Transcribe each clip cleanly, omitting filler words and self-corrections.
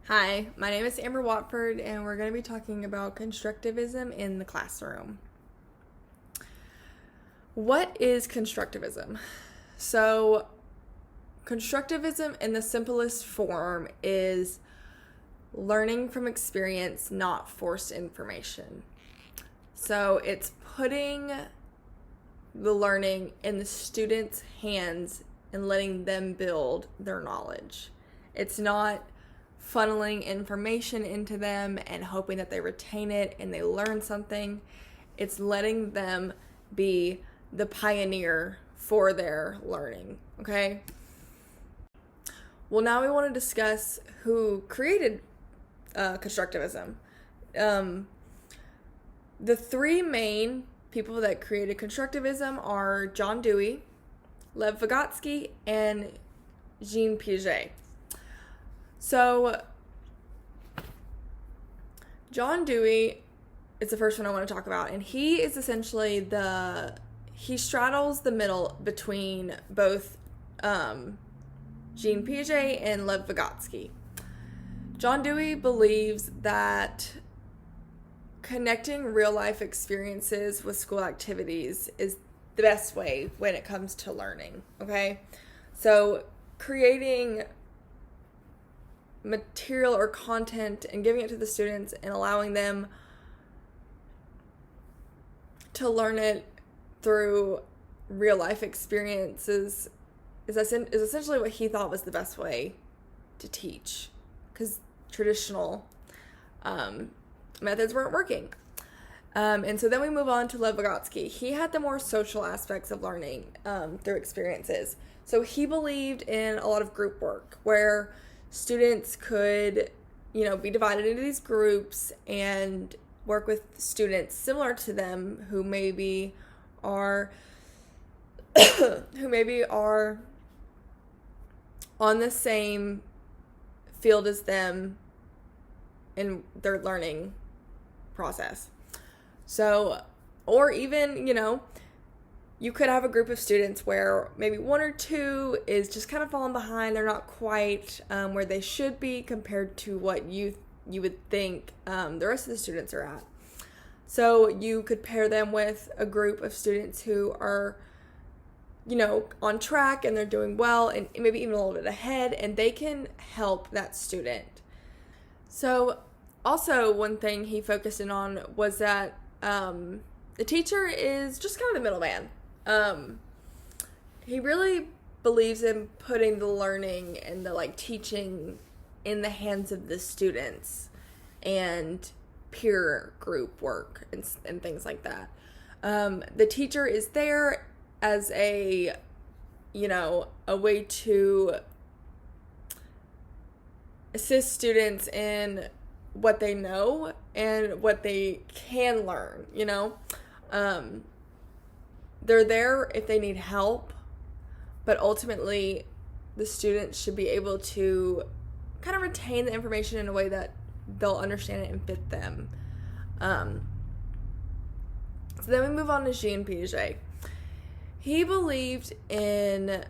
Hi, my name is Amber Watford, and we're going to be talking about constructivism in the classroom. What is constructivism? So, constructivism in the simplest form is learning from experience, not forced information. So, it's putting the learning in the student's hands and letting them build their knowledge. It's not funneling information into them and hoping that they retain it and they learn something. It's letting them be the pioneer for their learning, okay? Well, now we want to discuss who created constructivism. The three main people that created constructivism are John Dewey, Lev Vygotsky, and Jean Piaget. So, John Dewey is the first one I want to talk about, and he is essentially he straddles the middle between both Jean Piaget and Lev Vygotsky. John Dewey believes that connecting real-life experiences with school activities is the best way when it comes to learning, okay? So, creating material or content and giving it to the students and allowing them to learn it through real life experiences is essentially what he thought was the best way to teach, because traditional methods weren't working. And so then we move on to Lev Vygotsky. He had the more social aspects of learning through experiences. So he believed in a lot of group work where students could, be divided into these groups and work with students similar to them who maybe are on the same field as them in their learning process. So, or even, you could have a group of students where maybe one or two is just kind of falling behind. They're not quite where they should be compared to what you would think the rest of the students are at. So you could pair them with a group of students who are, on track and they're doing well and maybe even a little bit ahead, and they can help that student. So also one thing he focused in on was that the teacher is just kind of the middleman. He really believes in putting the learning and the teaching in the hands of the students and peer group work and things like that. The teacher is there as a way to assist students in what they know and what they can learn, They're there if they need help, but ultimately the students should be able to kind of retain the information in a way that they'll understand it and fit them. So then we move on to Jean Piaget. He believed in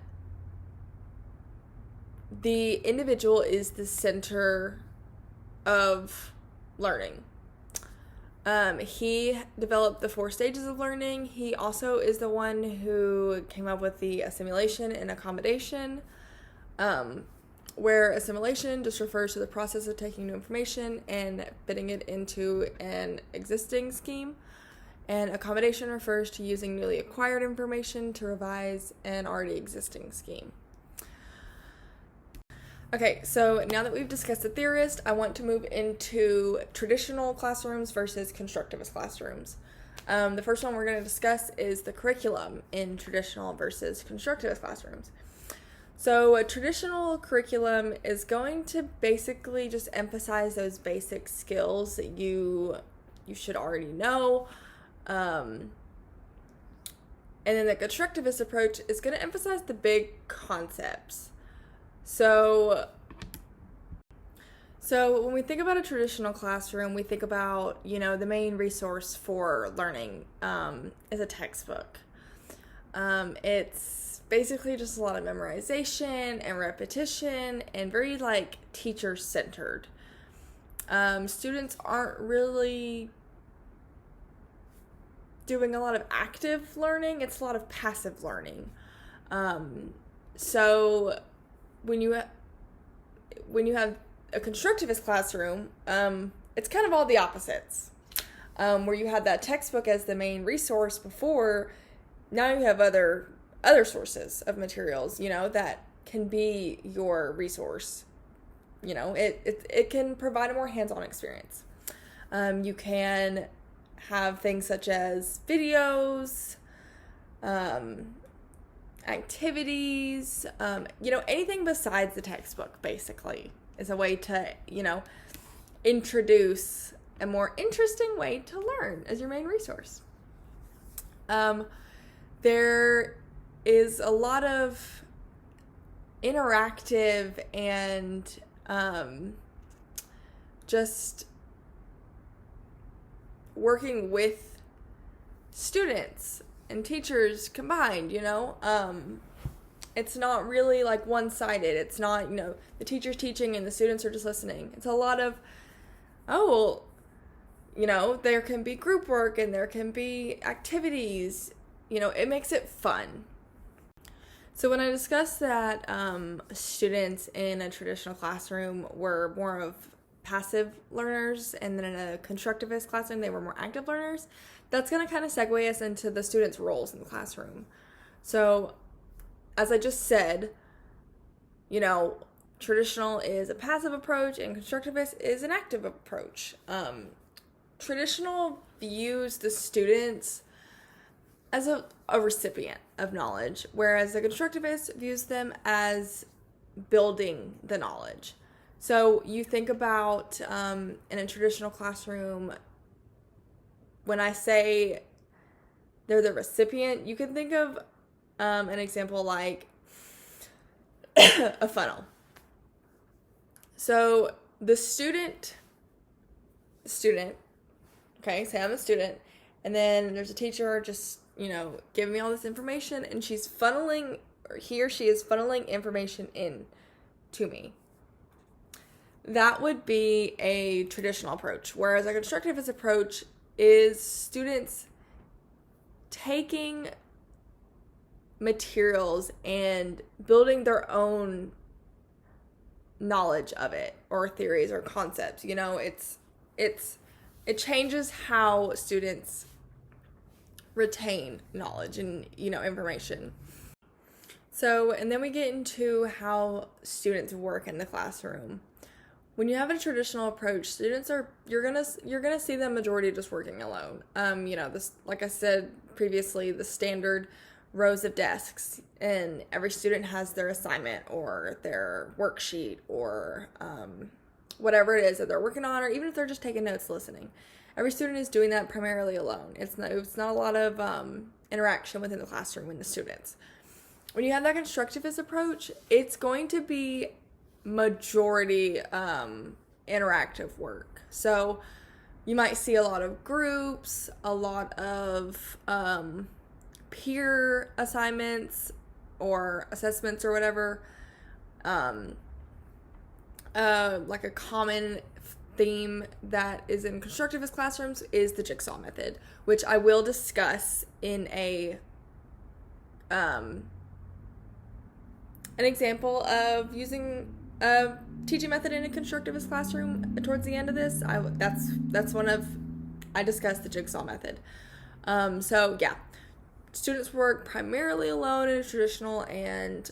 the individual is the center of learning. He developed the 4 stages of learning. He also is the one who came up with the assimilation and accommodation, where assimilation just refers to the process of taking new information and fitting it into an existing scheme, and accommodation refers to using newly acquired information to revise an already existing scheme. Okay, so now that we've discussed the theorist, I want to move into traditional classrooms versus constructivist classrooms. The first one we're going to discuss is the curriculum in traditional versus constructivist classrooms. So a traditional curriculum is going to basically just emphasize those basic skills that you should already know. And then the constructivist approach is going to emphasize the big concepts. So when we think about a traditional classroom, we think about, the main resource for learning is a textbook. It's basically just a lot of memorization and repetition and very teacher-centered. Students aren't really doing a lot of active learning. It's a lot of passive learning. So when you have a constructivist classroom, it's kind of all the opposites. Where you had that textbook as the main resource before, now you have other sources of materials, that can be your resource. It can provide a more hands-on experience. You can have things such as videos, activities, anything besides the textbook, basically, is a way to, introduce a more interesting way to learn as your main resource. There is a lot of interactive and just working with students and teachers combined, it's not really like one-sided. It's not, the teacher's teaching and the students are just listening. It's a lot of, there can be group work and there can be activities. It makes it fun. So when I discussed that students in a traditional classroom were more of passive learners, and then in a constructivist classroom they were more active learners, that's going to kind of segue us into the students' roles in the classroom. So as I just said, traditional is a passive approach and constructivist is an active approach. Traditional views the students as a recipient of knowledge, whereas the constructivist views them as building the knowledge. So you think about in a traditional classroom, when I say they're the recipient, you can think of an example like a funnel. So the student, okay, say I'm a student, and then there's a teacher just, giving me all this information, and he or she is funneling information in to me. That would be a traditional approach, whereas a constructivist approach is students taking materials and building their own knowledge of it, or theories or concepts. It changes how students retain knowledge and information. So, and then we get into how students work in the classroom. When you have a traditional approach, students you're gonna see them majority just working alone. This, like I said previously, the standard rows of desks, and every student has their assignment or their worksheet or whatever it is that they're working on, or even if they're just taking notes, listening. Every student is doing that primarily alone. It's not a lot of interaction within the classroom with the students. When you have that constructivist approach, it's going to be majority interactive work. So you might see a lot of groups, a lot of peer assignments or assessments or whatever. Like a common theme that is in constructivist classrooms is the jigsaw method, which I will discuss in an example of using a teaching method in a constructivist classroom towards the end of this. I discussed the jigsaw method. So yeah, students work primarily alone in a traditional, and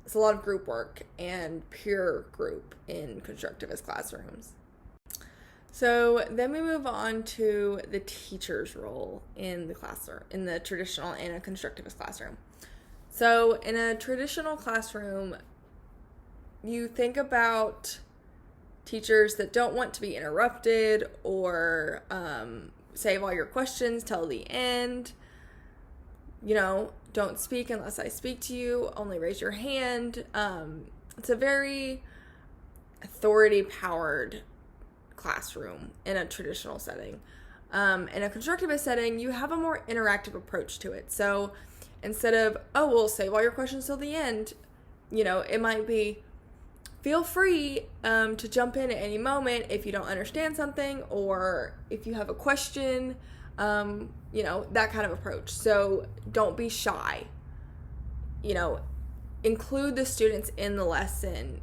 it's a lot of group work and peer group in constructivist classrooms. So then we move on to the teacher's role in the classroom, in the traditional and a constructivist classroom. So in a traditional classroom, you think about teachers that don't want to be interrupted, or save all your questions till the end. Don't speak unless I speak to you, only raise your hand. It's a very authority-powered classroom in a traditional setting. In a constructivist setting, you have a more interactive approach to it. So instead of, we'll save all your questions till the end, it might be feel free to jump in at any moment if you don't understand something or if you have a question, that kind of approach. So don't be shy. Include the students in the lesson,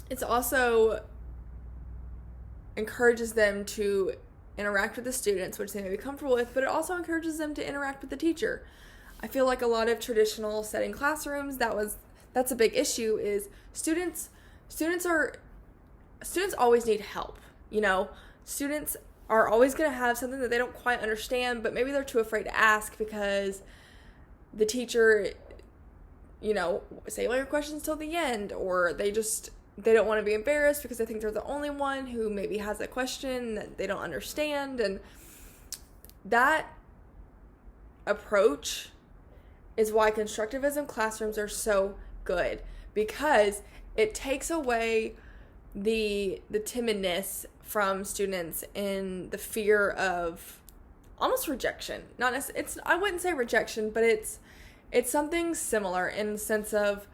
It's also encourages them to interact with the students, which they may be comfortable with, but it also encourages them to interact with the teacher. I feel like a lot of traditional setting classrooms, that's a big issue, is students always need help. Students are always going to have something that they don't quite understand, but maybe they're too afraid to ask because the teacher, save all your questions till the end, or they don't want to be embarrassed because they think they're the only one who maybe has a question that they don't understand. And that approach is why constructivism classrooms are so good, because it takes away the timidness from students and the fear of almost rejection. I wouldn't say rejection, but it's something similar in the sense of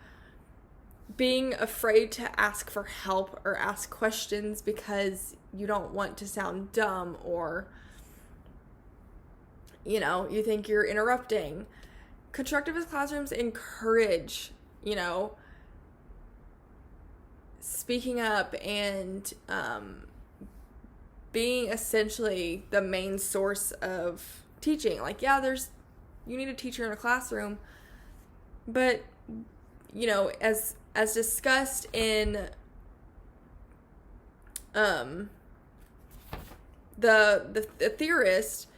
being afraid to ask for help or ask questions because you don't want to sound dumb, or you think you're interrupting. Constructivist classrooms encourage speaking up and being essentially the main source of teaching. Like, you need a teacher in a classroom, but as discussed in the theorist,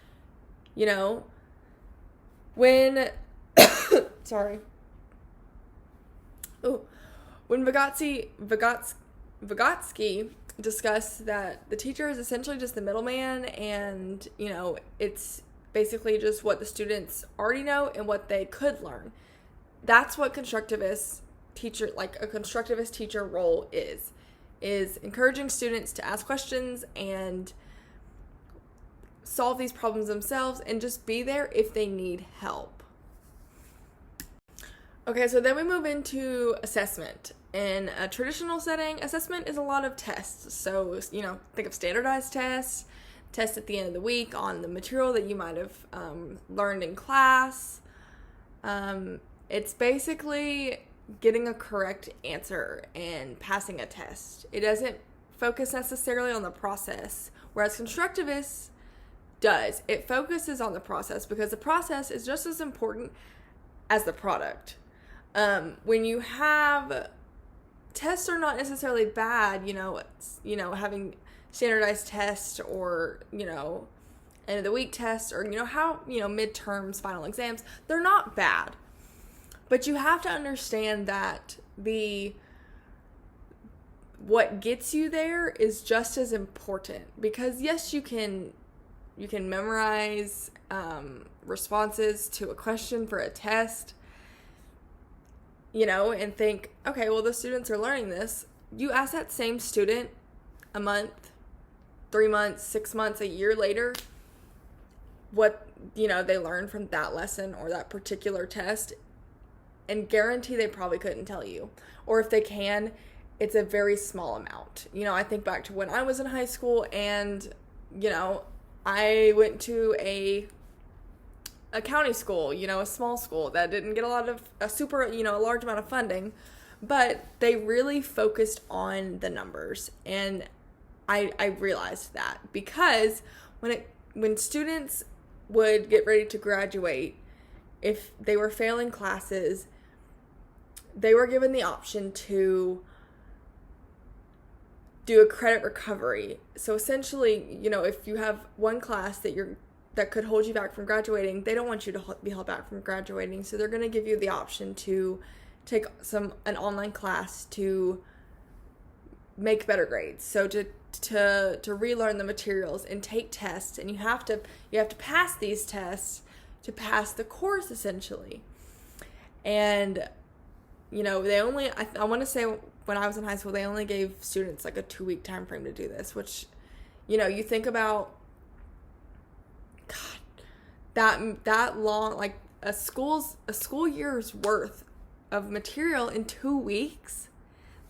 when when Vygotsky discussed that the teacher is essentially just the middleman, and it's basically just what the students already know and what they could learn. That's what a constructivist teacher role is encouraging students to ask questions and solve these problems themselves and just be there if they need help. Okay, so then we move into assessment. In a traditional setting, assessment is a lot of tests. So, think of standardized tests at the end of the week on the material that you might have learned in class. It's basically getting a correct answer and passing a test. It doesn't focus necessarily on the process, whereas constructivist does. It focuses on the process because the process is just as important as the product. When you have tests are not necessarily bad, having standardized tests or, end of the week tests or, midterms, final exams, they're not bad. But you have to understand that what gets you there is just as important, because yes, you can memorize responses to a question for a test, and think, okay, well, the students are learning this. You ask that same student a month, 3 months, 6 months, a year later, what, they learned from that lesson or that particular test, and guarantee they probably couldn't tell you. Or if they can, it's a very small amount. I think back to when I was in high school and, I went to a county school, a small school that didn't get a large amount of funding, but they really focused on the numbers. And I realized that because when students would get ready to graduate, if they were failing classes, they were given the option to do a credit recovery. So essentially, if you have one class that could hold you back from graduating, they don't want you to be held back from graduating. So they're going to give you the option to take an online class to make better grades. So to relearn the materials and take tests, and you have to pass these tests to pass the course essentially. And they only, I want to say when I was in high school, they only gave students like a 2-week time frame to do this, which, you think about, God, that long, like a school year's worth of material in 2 weeks,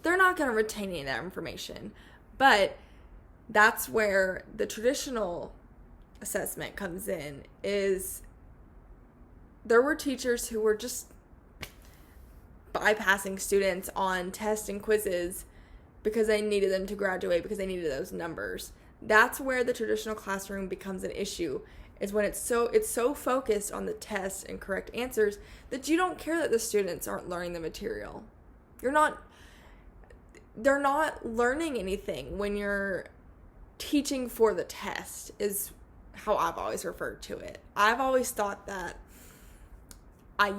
they're not going to retain any of that information. But that's where the traditional assessment comes in, is there were teachers who were just bypassing students on tests and quizzes because they needed them to graduate, because they needed those numbers. That's where the traditional classroom becomes an issue, is when it's so focused on the tests and correct answers that you don't care that the students aren't learning the material. They're not learning anything when you're teaching for the test, is how I've always referred to it. I've always thought that I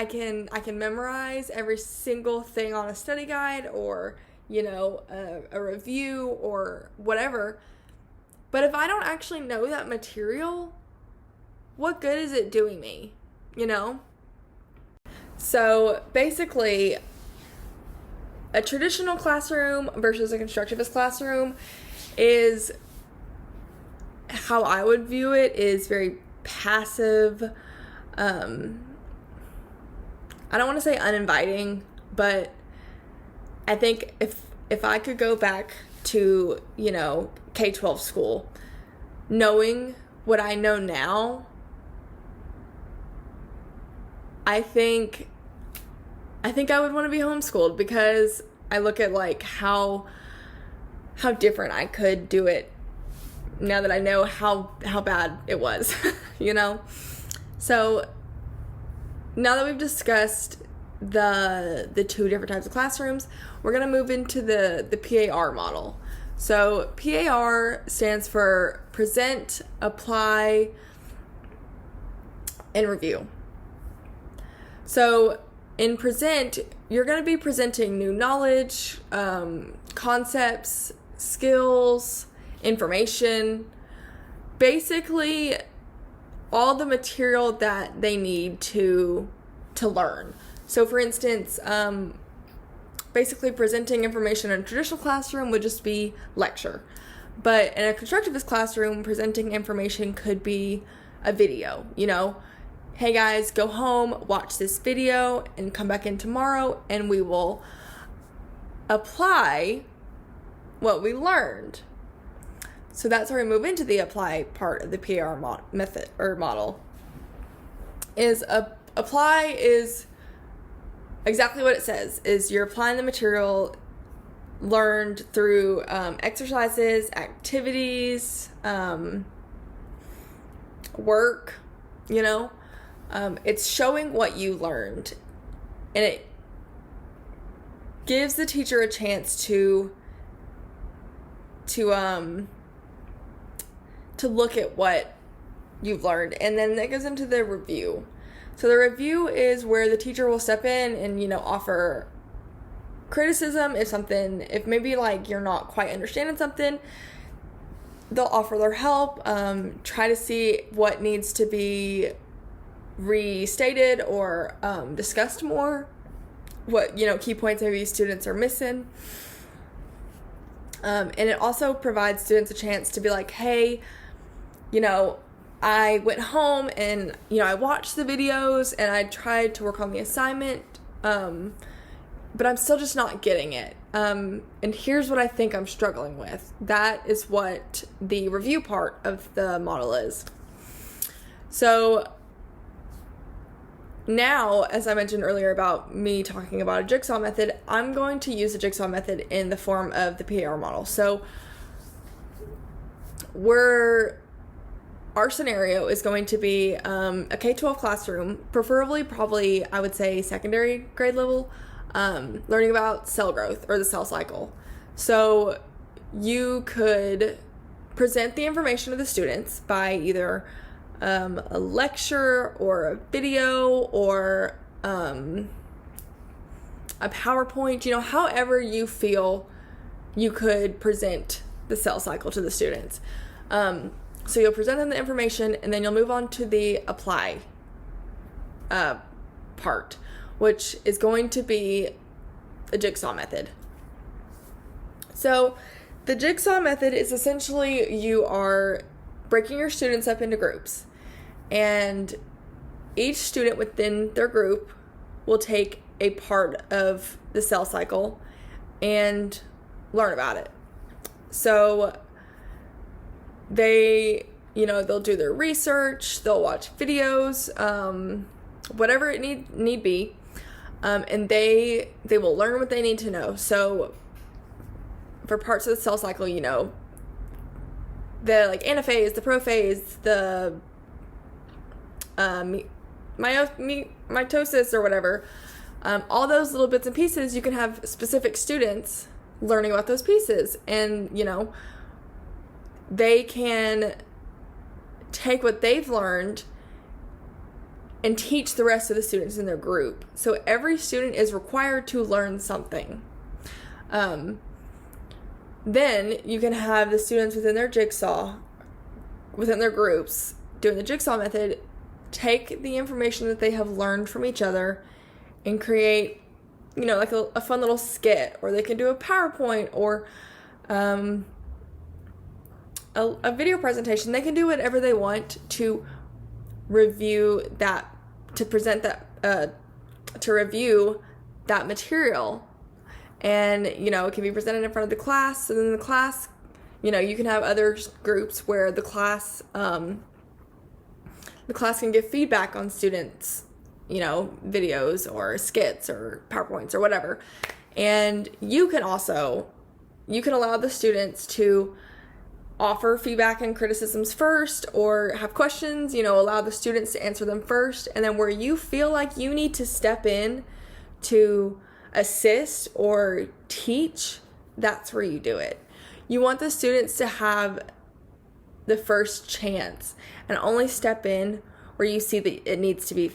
can memorize every single thing on a study guide or, a review or whatever. But if I don't actually know that material, what good is it doing me? So basically, a traditional classroom versus a constructivist classroom is, how I would view it, is very passive. I don't want to say uninviting, but I think if I could go back to, K-12 school, knowing what I know now, I think I would want to be homeschooled, because I look at like how different I could do it now that I know how bad it was, So now that we've discussed the 2 different types of classrooms, we're going to move into the PAR model. So PAR stands for present, apply, and review. So in present, you're going to be presenting new knowledge, concepts, skills, information, basically all the material that they need to learn. So for instance, basically presenting information in a traditional classroom would just be lecture. But in a constructivist classroom, presenting information could be a video, Hey guys, go home, watch this video, and come back in tomorrow, and we will apply what we learned. So that's where we move into the apply part of the PAR method or model. Apply is exactly what it says, is you're applying the material learned through exercises, activities, work, it's showing what you learned, and it gives the teacher a chance to look at what you've learned. And then that goes into the review. So the review is where the teacher will step in and, offer criticism if maybe like you're not quite understanding something, they'll offer their help, try to see what needs to be restated or discussed more, what, key points maybe students are missing. And it also provides students a chance to be like, hey, I went home and, I watched the videos and I tried to work on the assignment, but I'm still just not getting it. And here's what I think I'm struggling with. That is what the review part of the model is. So now, as I mentioned earlier about me talking about a jigsaw method, I'm going to use the jigsaw method in the form of the PAR model. So our scenario is going to be a K-12 classroom, probably, I would say, secondary grade level, learning about cell growth or the cell cycle. So you could present the information to the students by either a lecture or a video or a PowerPoint, however you feel you could present the cell cycle to the students. So you'll present them the information, and then you'll move on to the apply part, which is going to be a jigsaw method. So the jigsaw method is essentially you are breaking your students up into groups, and each student within their group will take a part of the cell cycle and learn about it. So they'll do their research, they'll watch videos, whatever it need be, and they will learn what they need to know. So for parts of the cell cycle, the like anaphase, the prophase, the mitosis or whatever, all those little bits and pieces, you can have specific students learning about those pieces, and they can take what they've learned and teach the rest of the students in their group. So every student is required to learn something. Then you can have the students within their groups, doing the jigsaw method, take the information that they have learned from each other and create, like a fun little skit, or they can do a PowerPoint or a video presentation. They can do whatever they want to review that, to present that, to review that material. And, it can be presented in front of the class. And then the class, you can have other groups where the class can give feedback on students, videos or skits or PowerPoints or whatever. And you can allow the students to offer feedback and criticisms first, or have questions, allow the students to answer them first. And then where you feel like you need to step in to assist or teach, that's where you do it. You want the students to have the first chance and only step in where you see that it needs to be,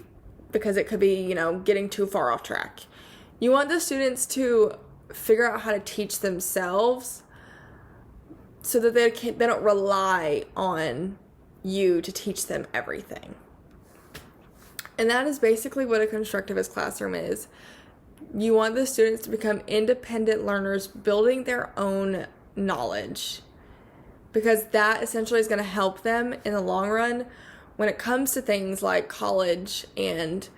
because it could be, getting too far off track. You want the students to figure out how to teach themselves, so that they don't rely on you to teach them everything. And that is basically what a constructivist classroom is. You want the students to become independent learners, building their own knowledge, because that essentially is going to help them in the long run when it comes to things like college and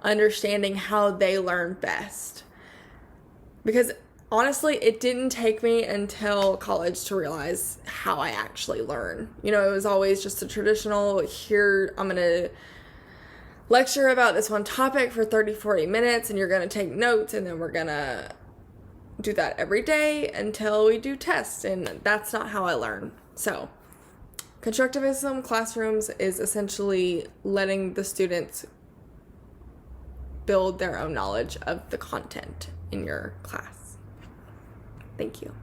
understanding how they learn best. Because honestly, it didn't take me until college to realize how I actually learn. It was always just a traditional, here, I'm going to lecture about this one topic for 30, 40 minutes, and you're going to take notes, and then we're going to do that every day until we do tests, and that's not how I learn. So, constructivism classrooms is essentially letting the students build their own knowledge of the content in your class. Thank you.